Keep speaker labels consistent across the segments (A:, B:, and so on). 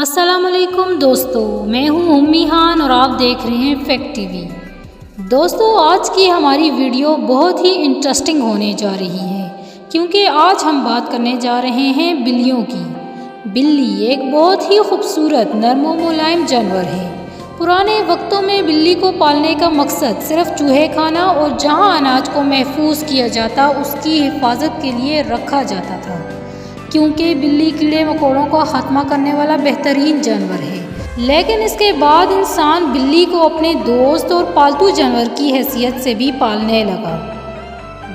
A: السلام علیکم دوستو، میں ہوں امی خان اور آپ دیکھ رہے ہیں فیکٹ ٹی وی۔ دوستو، آج کی ہماری ویڈیو بہت ہی انٹرسٹنگ ہونے جا رہی ہے کیونکہ آج ہم بات کرنے جا رہے ہیں بلیوں کی۔ بلی ایک بہت ہی خوبصورت، نرم و ملائم جانور ہے۔ پرانے وقتوں میں بلی کو پالنے کا مقصد صرف چوہے کھانا اور جہاں اناج کو محفوظ کیا جاتا اس کی حفاظت کے لیے رکھا جاتا تھا، کیونکہ بلی کیڑے مکوڑوں کا خاتمہ کرنے والا بہترین جانور ہے۔ لیکن اس کے بعد انسان بلی کو اپنے دوست اور پالتو جانور کی حیثیت سے بھی پالنے لگا۔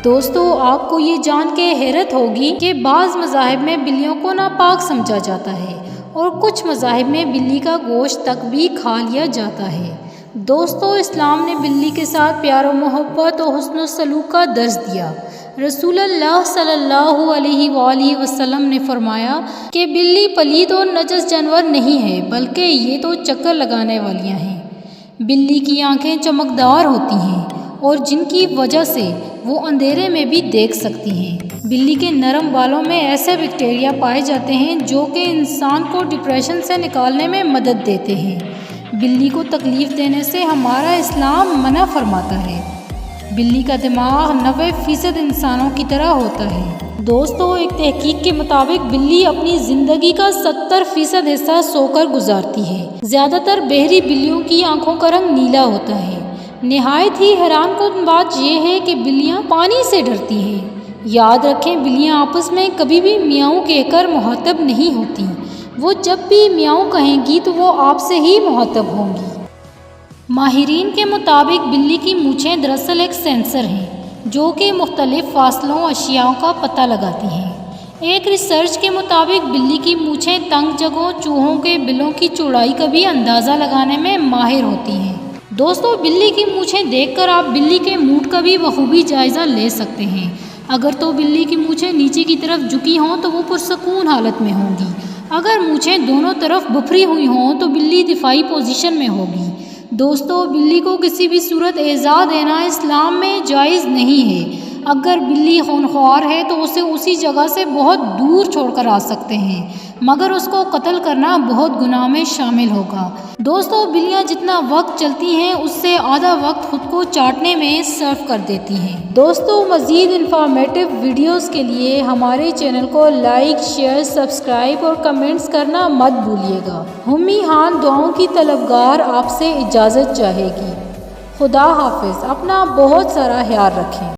A: دوستو، آپ کو یہ جان کے حیرت ہوگی کہ بعض مذاہب میں بلیوں کو ناپاک سمجھا جاتا ہے اور کچھ مذاہب میں بلی کا گوشت تک بھی کھا لیا جاتا ہے۔ دوستو، اسلام نے بلی کے ساتھ پیار و محبت اور حسن و سلوک کا درس دیا۔ رسول اللہ صلی اللہ علیہ وآلہ وسلم نے فرمایا کہ بلی پلید اور نجس جانور نہیں ہے، بلکہ یہ تو چکر لگانے والیاں ہیں۔ بلی کی آنکھیں چمکدار ہوتی ہیں اور جن کی وجہ سے وہ اندھیرے میں بھی دیکھ سکتی ہیں۔ بلی کے نرم بالوں میں ایسے بیکٹیریا پائے جاتے ہیں جو کہ انسان کو ڈپریشن سے نکالنے میں مدد دیتے ہیں۔ بلی کو تکلیف دینے سے ہمارا اسلام منع فرماتا ہے۔ بلی کا دماغ 90% انسانوں کی طرح ہوتا ہے۔ دوستو، ایک تحقیق کے مطابق بلی اپنی زندگی کا 70% حصہ سو کر گزارتی ہے۔ زیادہ تر بحری بلیوں کی آنکھوں کا رنگ نیلا ہوتا ہے۔ نہایت ہی حیران کن بات یہ ہے کہ بلیاں پانی سے ڈرتی ہیں۔ یاد رکھیں، بلیاں آپس میں کبھی بھی میاؤں کہہ کر مخاطب نہیں ہوتی۔ وہ جب بھی میاؤں کہیں گی تو وہ آپ سے ہی مخاطب ہوں گی۔ ماہرین کے مطابق بلی کی مونچھیں دراصل ایک سینسر ہیں جو کہ مختلف فاصلوں اشیاء کا پتہ لگاتی ہیں۔ ایک ریسرچ کے مطابق بلی کی مونچھیں تنگ جگہوں، چوہوں کے بلوں کی چوڑائی کا بھی اندازہ لگانے میں ماہر ہوتی ہیں۔ دوستو، بلی کی مونچھیں دیکھ کر آپ بلی کے موڈ کا بھی بخوبی جائزہ لے سکتے ہیں۔ اگر تو بلی کی مونچھیں نیچے کی طرف جھکی ہوں تو وہ پرسکون حالت میں ہوں گی۔ اگر مونچھیں دونوں طرف بکھری ہوئی ہوں تو بلی دفاعی پوزیشن میں ہوگی۔ دوستو، بلی کو کسی بھی صورت ایذا دینا اسلام میں جائز نہیں ہے۔ اگر بلی خونخوار ہے تو اسے اسی جگہ سے بہت دور چھوڑ کر آ سکتے ہیں، مگر اس کو قتل کرنا بہت گناہ میں شامل ہوگا۔ دوستو، بلیاں جتنا وقت چلتی ہیں اس سے آدھا وقت خود کو چاٹنے میں صرف کر دیتی ہیں۔ دوستو، مزید انفارمیٹیو ویڈیوز کے لیے ہمارے چینل کو لائک، شیئر، سبسکرائب اور کمنٹس کرنا مت بھولیے گا۔ امی خان دعاؤں کی طلبگار آپ سے اجازت چاہے گی۔ خدا حافظ۔ اپنا بہت سارا خیال رکھیں۔